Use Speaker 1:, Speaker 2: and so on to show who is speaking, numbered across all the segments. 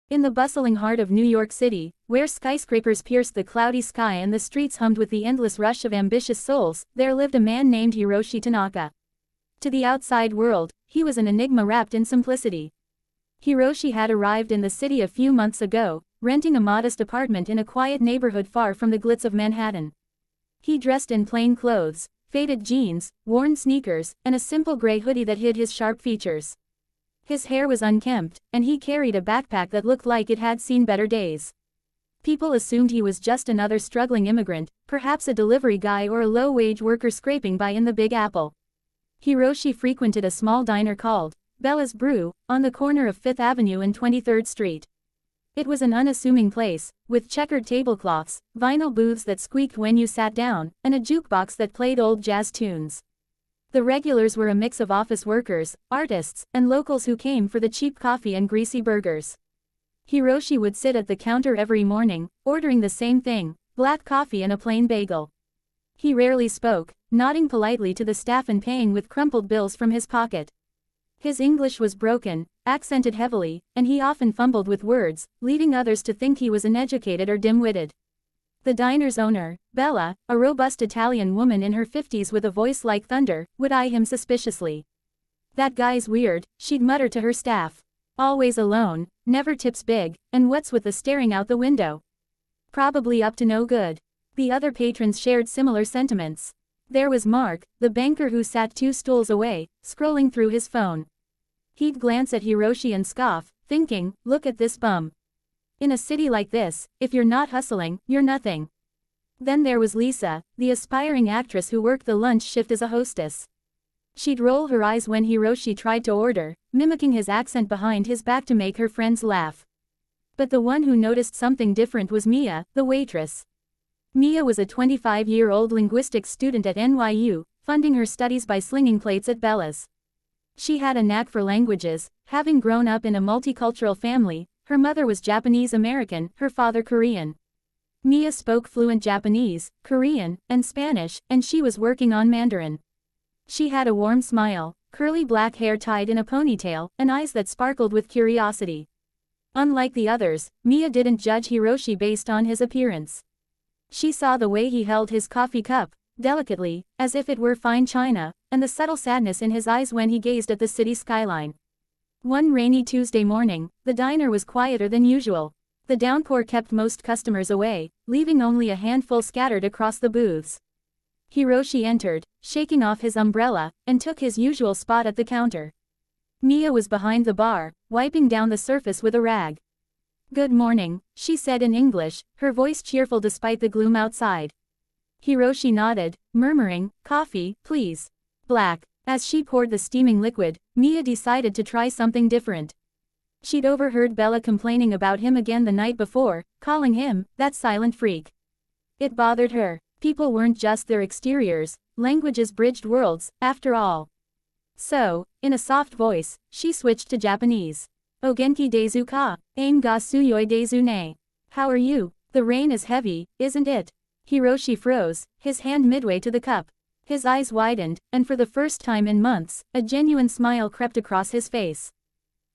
Speaker 1: In the bustling heart of New York City, where skyscrapers pierced the cloudy sky and the streets hummed with the endless rush of ambitious souls, there lived a man named Hiroshi Tanaka. To the outside world, he was an enigma wrapped in simplicity. Hiroshi had arrived in the city a few months ago, renting a modest apartment in a quiet neighborhood far from the glitz of Manhattan. He dressed in plain clothes, faded jeans, worn sneakers, and a simple gray hoodie that hid his sharp features. His hair was unkempt, and he carried a backpack that looked like it had seen better days. People assumed he was just another struggling immigrant, perhaps a delivery guy or a low-wage worker scraping by in the Big Apple. Hiroshi frequented a small diner called Bella's Brew, on the corner of 5th Avenue and 23rd Street. It was an unassuming place, with checkered tablecloths, vinyl booths that squeaked when you sat down, and a jukebox that played old jazz tunes. The regulars were a mix of office workers, artists, and locals who came for the cheap coffee and greasy burgers. Hiroshi would sit at the counter every morning, ordering the same thing, black coffee and a plain bagel. He rarely spoke, nodding politely to the staff and paying with crumpled bills from his pocket. His English was broken, accented heavily, and he often fumbled with words, leading others to think he was uneducated or dim-witted. The diner's owner, Bella, a robust Italian woman in her 50s with a voice like thunder, would eye him suspiciously. "That guy's weird," she'd mutter to her staff. "Always alone, never tips big, and what's with the staring out the window? Probably up to no good." The other patrons shared similar sentiments. There was Mark, the banker who sat 2 stools away, scrolling through his phone. He'd glance at Hiroshi and scoff, thinking, "Look at this bum. In a city like this, if you're not hustling, you're nothing." Then there was Lisa, the aspiring actress who worked the lunch shift as a hostess. She'd roll her eyes when Hiroshi tried to order, mimicking his accent behind his back to make her friends laugh. But the one who noticed something different was Mia, the waitress. Mia was a 25-year-old linguistics student at NYU, funding her studies by slinging plates at Bella's. She had a knack for languages, having grown up in a multicultural family. Her mother was Japanese-American, her father Korean. Mia spoke fluent Japanese, Korean, and Spanish, and she was working on Mandarin. She had a warm smile, curly black hair tied in a ponytail, and eyes that sparkled with curiosity. Unlike the others, Mia didn't judge Hiroshi based on his appearance. She saw the way he held his coffee cup, delicately, as if it were fine china, and the subtle sadness in his eyes when he gazed at the city skyline. One rainy Tuesday morning, the diner was quieter than usual. The downpour kept most customers away, leaving only a handful scattered across the booths. Hiroshi entered, shaking off his umbrella, and took his usual spot at the counter. Mia was behind the bar, wiping down the surface with a rag. "Good morning," she said in English, her voice cheerful despite the gloom outside. Hiroshi nodded, murmuring, "Coffee, please. Black." As she poured the steaming liquid, Mia decided to try something different. She'd overheard Bella complaining about him again the night before, calling him that silent freak. It bothered her. People weren't just their exteriors, languages bridged worlds, after all. So, in a soft voice, she switched to Japanese. "O genki desu ka? Ain ga suyoi desu ne?" "How are you? The rain is heavy, isn't it?" Hiroshi froze, his hand midway to the cup. His eyes widened, and for the first time in months, a genuine smile crept across his face.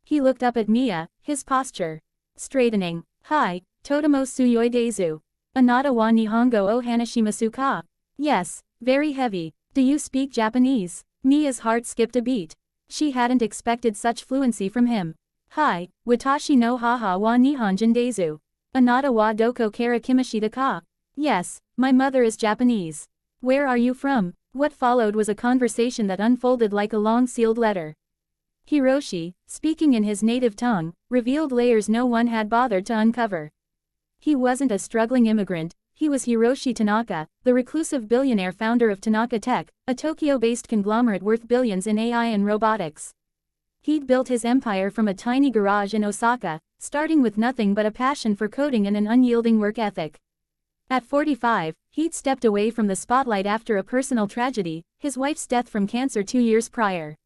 Speaker 1: He looked up at Mia, his posture straightening. "Hi, totemo suyoi desu. Anata wa nihongo o hanashimasu ka?" "Yes, very heavy. Do you speak Japanese?" Mia's heart skipped a beat. She hadn't expected such fluency from him. "Hi, watashi no haha wa nihonjin desu. Anata wa doko kara kimashita ka?" "Yes, my mother is Japanese. Where are you from?" What followed was a conversation that unfolded like a long sealed letter. Hiroshi, speaking in his native tongue, revealed layers no one had bothered to uncover. He wasn't a struggling immigrant, he was Hiroshi Tanaka, the reclusive billionaire founder of Tanaka Tech, a Tokyo-based conglomerate worth billions in AI and robotics. He'd built his empire from a tiny garage in Osaka, starting with nothing but a passion for coding and an unyielding work ethic. At 45, he'd stepped away from the spotlight after a personal tragedy, his wife's death from cancer 2 years prior.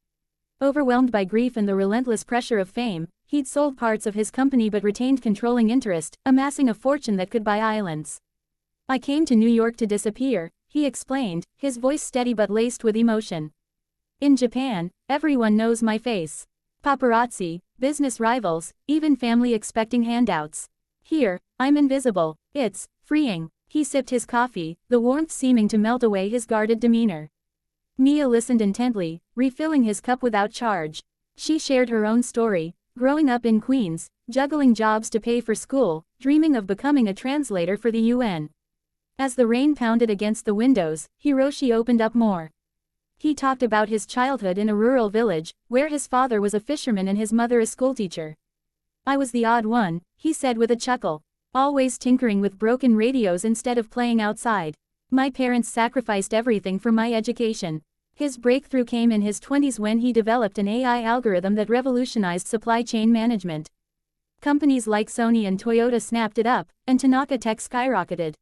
Speaker 1: Overwhelmed by grief and the relentless pressure of fame, he'd sold parts of his company but retained controlling interest, amassing a fortune that could buy islands. "I came to New York to disappear," he explained, his voice steady but laced with emotion. "In Japan, everyone knows my face. Paparazzi, business rivals, even family expecting handouts. Here, I'm invisible. It's freeing. He sipped his coffee, the warmth seeming to melt away his guarded demeanor. Mia listened intently, refilling his cup without charge. She shared her own story, growing up in Queens, juggling jobs to pay for school, dreaming of becoming a translator for the UN. As the rain pounded against the windows, Hiroshi opened up more. He talked about his childhood in a rural village, where his father was a fisherman and his mother a schoolteacher. I was the odd one, he said with a chuckle. Always tinkering with broken radios instead of playing outside. My parents sacrificed everything for my education. His breakthrough came in his 20s when he developed an AI algorithm that revolutionized supply chain management. Companies like Sony and Toyota snapped it up, and Tanaka Tech skyrocketed.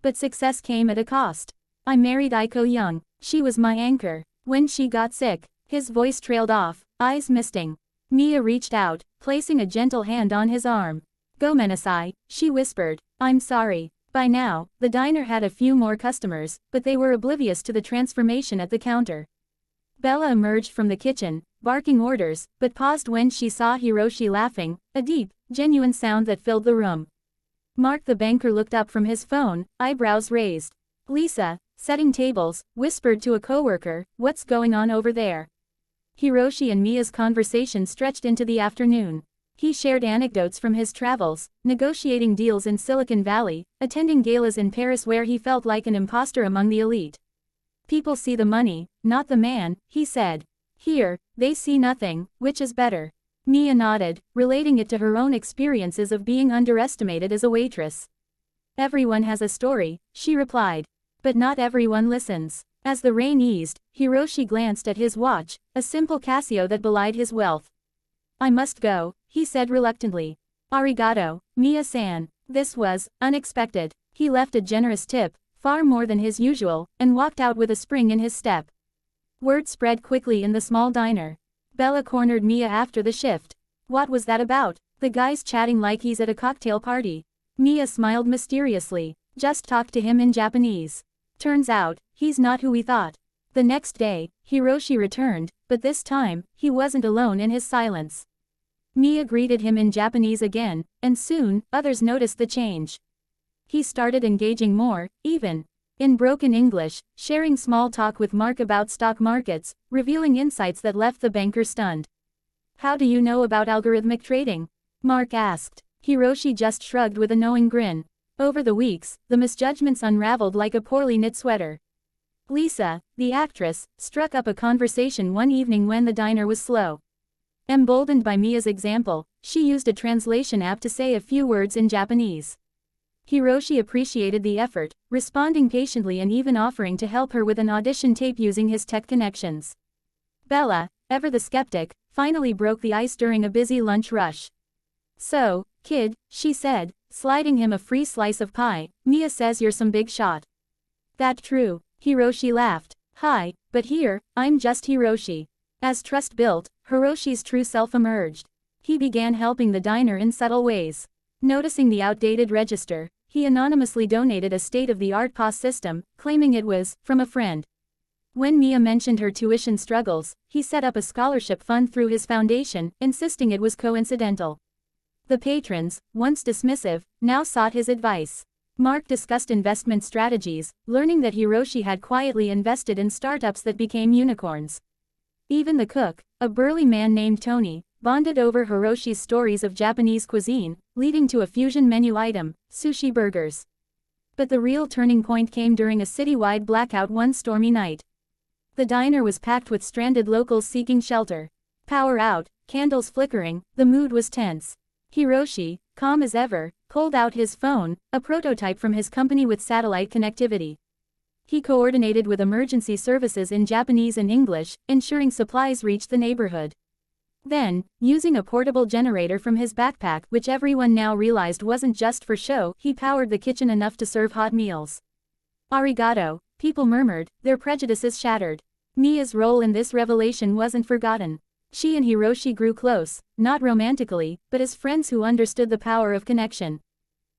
Speaker 1: But success came at a cost. I married Aiko young. She was my anchor. When she got sick, his voice trailed off, eyes misting. Mia reached out, placing a gentle hand on his arm. Gomenasai, she whispered. I'm sorry. By now, the diner had a few more customers, but they were oblivious to the transformation at the counter. Bella emerged from the kitchen, barking orders, but paused when she saw Hiroshi laughing, a deep, genuine sound that filled the room. Mark the banker looked up from his phone, eyebrows raised. Lisa, setting tables, whispered to a coworker, what's going on over there? Hiroshi and Mia's conversation stretched into the afternoon. He shared anecdotes from his travels, negotiating deals in Silicon Valley, attending galas in Paris where he felt like an imposter among the elite. People see the money, not the man, he said. Here, they see nothing, which is better. Mia nodded, relating it to her own experiences of being underestimated as a waitress. Everyone has a story, she replied. But not everyone listens. As the rain eased, Hiroshi glanced at his watch, a simple Casio that belied his wealth. I must go, he said reluctantly. Arigato, Mia-san. This was unexpected. He left a generous tip, far more than his usual, and walked out with a spring in his step. Word spread quickly in the small diner. Bella cornered Mia after the shift. What was that about? The guy's chatting like he's at a cocktail party. Mia smiled mysteriously. Just talked to him in Japanese. Turns out, he's not who we thought. The next day, Hiroshi returned, but this time, he wasn't alone in his silence. Mia greeted him in Japanese again, and soon, others noticed the change. He started engaging more, even in broken English, sharing small talk with Mark about stock markets, revealing insights that left the banker stunned. How do you know about algorithmic trading? Mark asked. Hiroshi just shrugged with a knowing grin. Over the weeks, the misjudgments unraveled like a poorly knit sweater. Lisa, the actress, struck up a conversation one evening when the diner was slow. Emboldened by Mia's example, she used a translation app to say a few words in Japanese. Hiroshi appreciated the effort, responding patiently and even offering to help her with an audition tape using his tech connections. Bella, ever the skeptic, finally broke the ice during a busy lunch rush. So, kid, she said, sliding him a free slice of pie, Mia says you're some big shot. That true, Hiroshi laughed. Hi, but here, I'm just Hiroshi. As trust built, Hiroshi's true self emerged. He began helping the diner in subtle ways. Noticing the outdated register, he anonymously donated a state-of-the-art POS system, claiming it was from a friend. When Mia mentioned her tuition struggles, he set up a scholarship fund through his foundation, insisting it was coincidental. The patrons, once dismissive, now sought his advice. Mark discussed investment strategies, learning that Hiroshi had quietly invested in startups that became unicorns. Even the cook, a burly man named Tony, bonded over Hiroshi's stories of Japanese cuisine, leading to a fusion menu item, sushi burgers. But the real turning point came during a citywide blackout one stormy night. The diner was packed with stranded locals seeking shelter. Power out, candles flickering, the mood was tense. Hiroshi, calm as ever, pulled out his phone, a prototype from his company with satellite connectivity. He coordinated with emergency services in Japanese and English, ensuring supplies reached the neighborhood. Then, using a portable generator from his backpack, which everyone now realized wasn't just for show, he powered the kitchen enough to serve hot meals. Arigato, people murmured, their prejudices shattered. Mia's role in this revelation wasn't forgotten. She and Hiroshi grew close, not romantically, but as friends who understood the power of connection.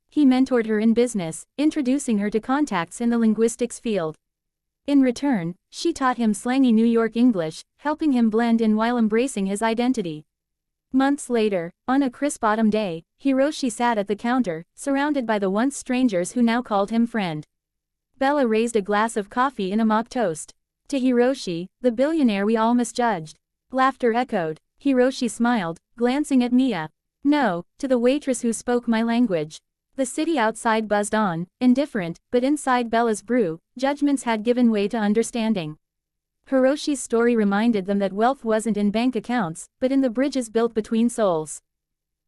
Speaker 1: He mentored her in business, introducing her to contacts in the linguistics field. In return, she taught him slangy New York English, helping him blend in while embracing his identity. Months later, on a crisp autumn day, Hiroshi sat at the counter, surrounded by the once strangers who now called him friend. Bella raised a glass of coffee in a mock toast. To Hiroshi, the billionaire we all misjudged. Laughter echoed. Hiroshi smiled, glancing at Mia. No, to the waitress who spoke my language. The city outside buzzed on, indifferent, but inside Bella's brew, judgments had given way to understanding. Hiroshi's story reminded them that wealth wasn't in bank accounts, but in the bridges built between souls.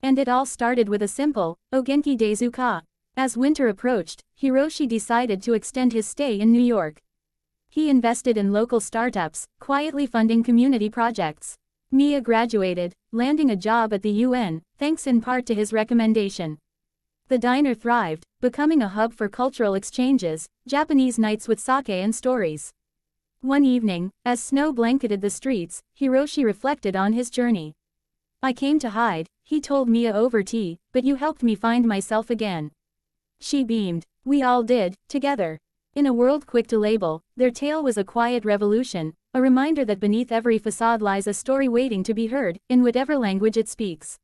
Speaker 1: And it all started with a simple, "Ogenki desu ka?" As winter approached, Hiroshi decided to extend his stay in New York. He invested in local startups, quietly funding community projects. Mia graduated, landing a job at the UN, thanks in part to his recommendation. The diner thrived, becoming a hub for cultural exchanges, Japanese nights with sake and stories. One evening, as snow blanketed the streets, Hiroshi reflected on his journey. "I came to hide," he told Mia over tea, "but you helped me find myself again." She beamed. "We all did, together." In a world quick to label, their tale was a quiet revolution, a reminder that beneath every facade lies a story waiting to be heard, in whatever language it speaks.